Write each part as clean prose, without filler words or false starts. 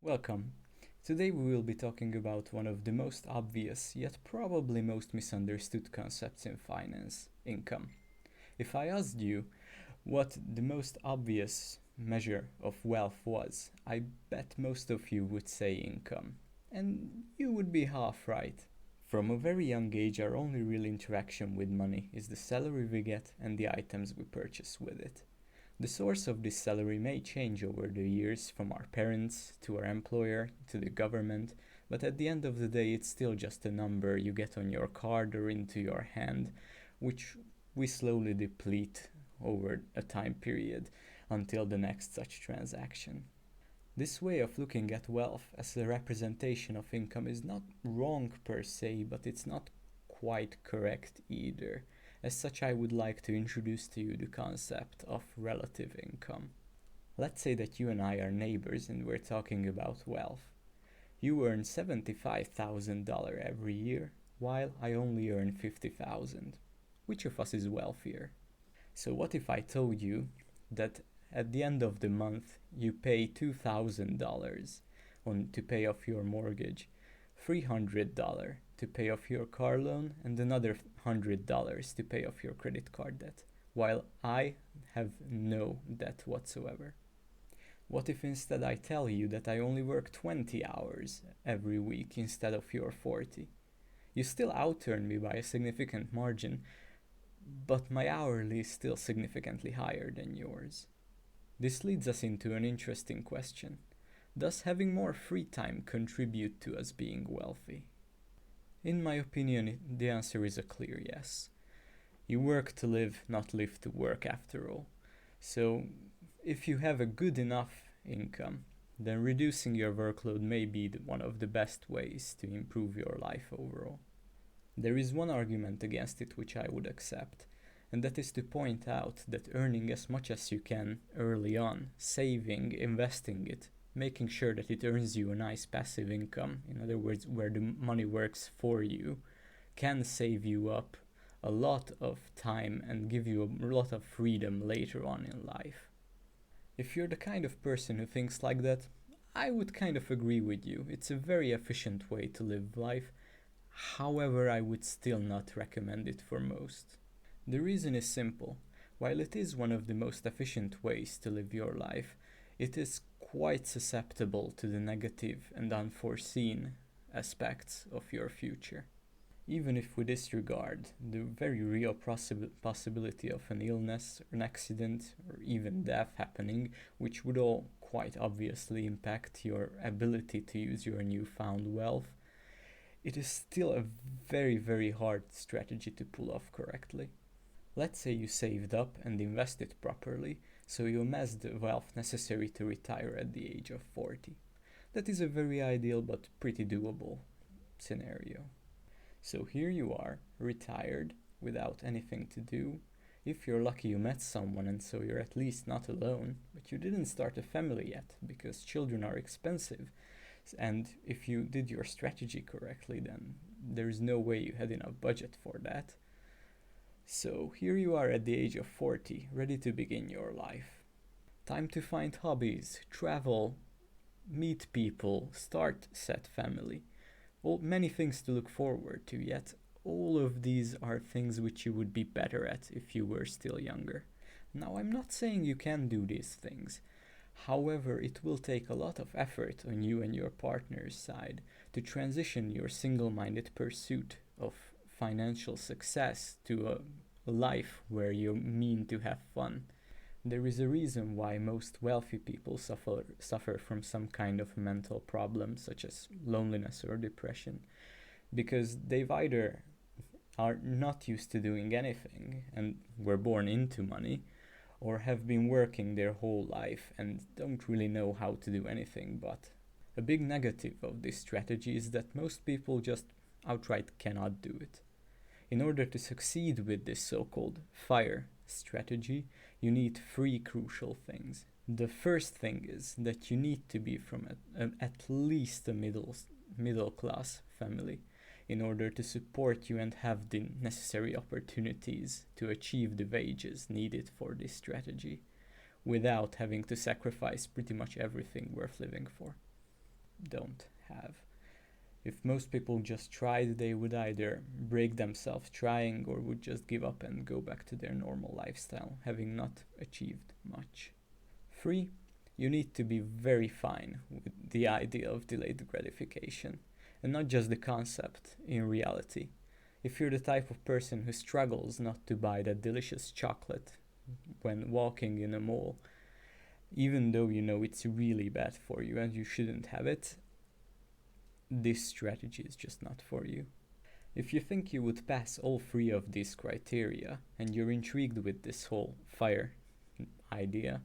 Welcome. Today we will be talking about one of the most obvious, yet probably most misunderstood concepts in finance income. If I asked you what the most obvious measure of wealth was, I bet most of you would say income. And you would be half right. From a very young age, our only real interaction with money is the salary we get and the items we purchase with it. The source of this salary may change over the years from our parents to our employer to the government, but at the end of the day, it's still just a number you get on your card or into your hand, which we slowly deplete over a time period until the next such transaction. This way of looking at wealth as a representation of income is not wrong per se, but it's not quite correct either. As such, I would like to introduce to you the concept of relative income. Let's say that you and I are neighbors and we're talking about wealth. You earn $75,000 every year, while I only earn $50,000. Which of us is wealthier? So what if I told you that at the end of the month you pay $2,000 to pay off your mortgage, $300 to pay off your car loan, and another $100 to pay off your credit card debt, while I have no debt whatsoever? What if instead I tell you that I only work 20 hours every week instead of your 40? You still out-earn me by a significant margin, but my hourly is still significantly higher than yours. This leads us into an interesting question. Does having more free time contribute to us being wealthy? In my opinion, the answer is a clear yes. You work to live, not live to work after all. So, if you have a good enough income, then reducing your workload may be one of the best ways to improve your life overall. There is one argument against it which I would accept, and that is to point out that earning as much as you can early on, saving, investing it, making sure that it earns you a nice passive income, in other words, where the money works for you, can save you up a lot of time and give you a lot of freedom later on in life. If you're the kind of person who thinks like that, I would kind of agree with you. It's a very efficient way to live life. However, I would still not recommend it for most. The reason is simple. While it is one of the most efficient ways to live your life, it is quite susceptible to the negative and unforeseen aspects of your future. Even if we disregard the very real possibility of an illness, an accident, or even death happening, which would all quite obviously impact your ability to use your newfound wealth, it is still a very, very hard strategy to pull off correctly. Let's say you saved up and invested properly, so you amass the wealth necessary to retire at the age of 40. That is a very ideal but pretty doable scenario. So here you are, retired, without anything to do. If you're lucky, you met someone and so you're at least not alone, but you didn't start a family yet because children are expensive. And if you did your strategy correctly, then there's no way you had enough budget for that. So here you are at the age of 40, ready to begin your life. Time to find hobbies, travel, meet people, start said family. Many things to look forward to, yet all of these are things which you would be better at if you were still younger. Now, I'm not saying you can do these things. However, it will take a lot of effort on you and your partner's side to transition your single-minded pursuit of financial success to a life where you mean to have fun. There is a reason why most wealthy people suffer from some kind of mental problem, such as loneliness or depression, because they've either are not used to doing anything and were born into money, or have been working their whole life and don't really know how to do anything but. A big negative of this strategy is that most people just outright cannot do it. In order to succeed with this so-called FIRE strategy, you need three crucial things. The first thing is that you need to be from at least a middle class family in order to support you and have the necessary opportunities to achieve the wages needed for this strategy without having to sacrifice pretty much everything worth living for. don't have. If most people just tried, they would either break themselves trying or would just give up and go back to their normal lifestyle, having not achieved much. 3. You need to be very fine with the idea of delayed gratification, and not just the concept in reality. If you're the type of person who struggles not to buy that delicious chocolate when walking in a mall, even though you know it's really bad for you and you shouldn't have it, this strategy is just not for you. If you think you would pass all 3 of these criteria and you're intrigued with this whole FIRE idea,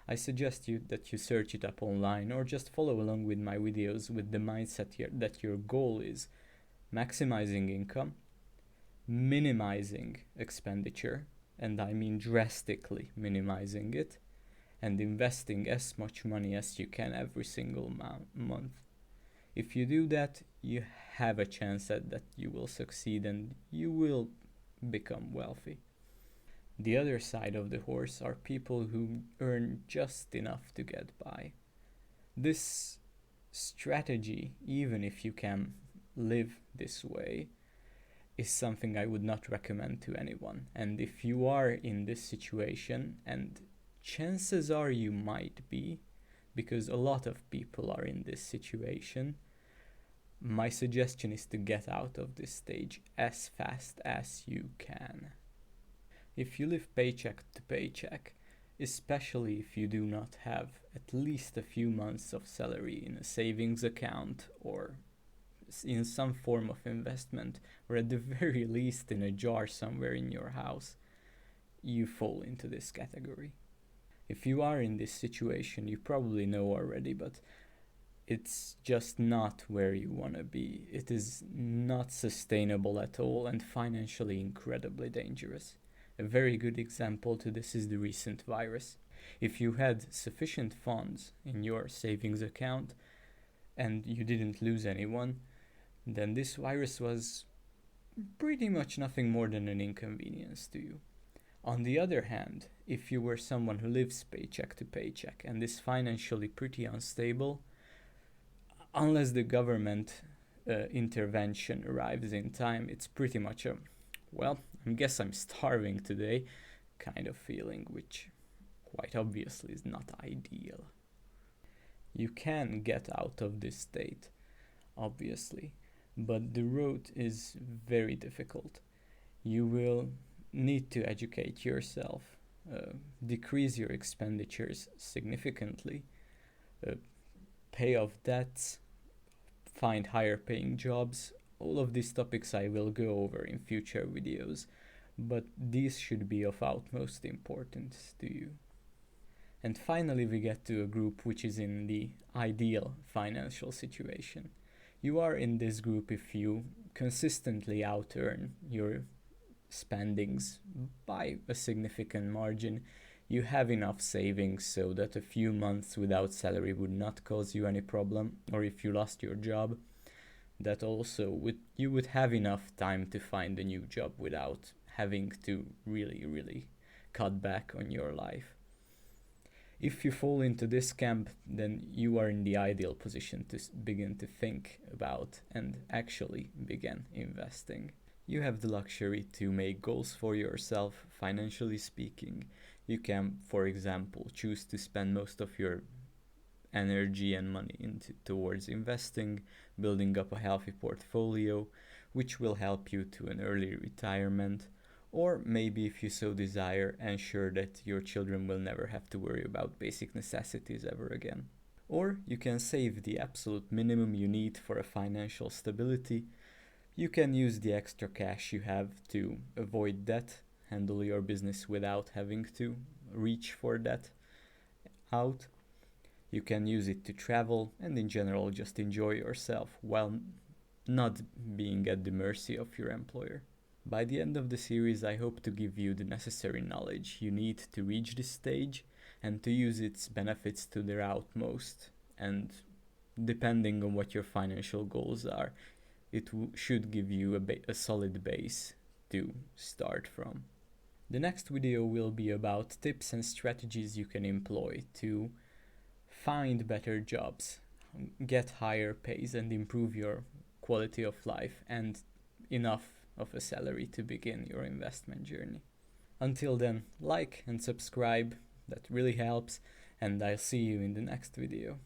I suggest that you search it up online or just follow along with my videos with the mindset here that your goal is maximizing income, minimizing expenditure, and I mean drastically minimizing it, and investing as much money as you can every single month. If you do that, you have a chance that you will succeed and you will become wealthy. The other side of the horse are people who earn just enough to get by. This strategy, even if you can live this way, is something I would not recommend to anyone. And if you are in this situation, and chances are you might be, because a lot of people are in this situation, my suggestion is to get out of this stage as fast as you can. If you live paycheck to paycheck, especially if you do not have at least a few months of salary in a savings account or in some form of investment, or at the very least in a jar somewhere in your house, you fall into this category. If you are in this situation, you probably know already, but it's just not where you want to be. It is not sustainable at all and financially incredibly dangerous. A very good example to this is the recent virus. If you had sufficient funds in your savings account and you didn't lose anyone, then this virus was pretty much nothing more than an inconvenience to you. On the other hand, if you were someone who lives paycheck to paycheck and is financially pretty unstable, unless the government intervention arrives in time, it's pretty much a, well, I guess I'm starving today kind of feeling, which quite obviously is not ideal. You can get out of this state, obviously, but the road is very difficult. You will need to educate yourself, decrease your expenditures significantly, pay off debts, find higher paying jobs. All of these topics I will go over in future videos, but these should be of utmost importance to you. And finally we get to a group which is in the ideal financial situation. You are in this group if you consistently out-earn your spendings by a significant margin. You have enough savings so that a few months without salary would not cause you any problem, or if you lost your job, that also you would have enough time to find a new job without having to really cut back on your life. If you fall into this camp, then you are in the ideal position to begin to think about and actually begin investing. You have the luxury to make goals for yourself, financially speaking. You can, for example, choose to spend most of your energy and money towards investing, building up a healthy portfolio, which will help you to an early retirement, or maybe if you so desire, ensure that your children will never have to worry about basic necessities ever again. Or you can save the absolute minimum you need for a financial stability. You can use the extra cash you have to avoid debt, handle your business without having to reach for that out. You can use it to travel and in general just enjoy yourself while not being at the mercy of your employer. By the end of the series, I hope to give you the necessary knowledge you need to reach this stage and to use its benefits to their utmost. And depending on what your financial goals are, it should give you a solid base to start from. The next video will be about tips and strategies you can employ to find better jobs, get higher pays and improve your quality of life and enough of a salary to begin your investment journey. Until then, like and subscribe, that really helps, and I'll see you in the next video.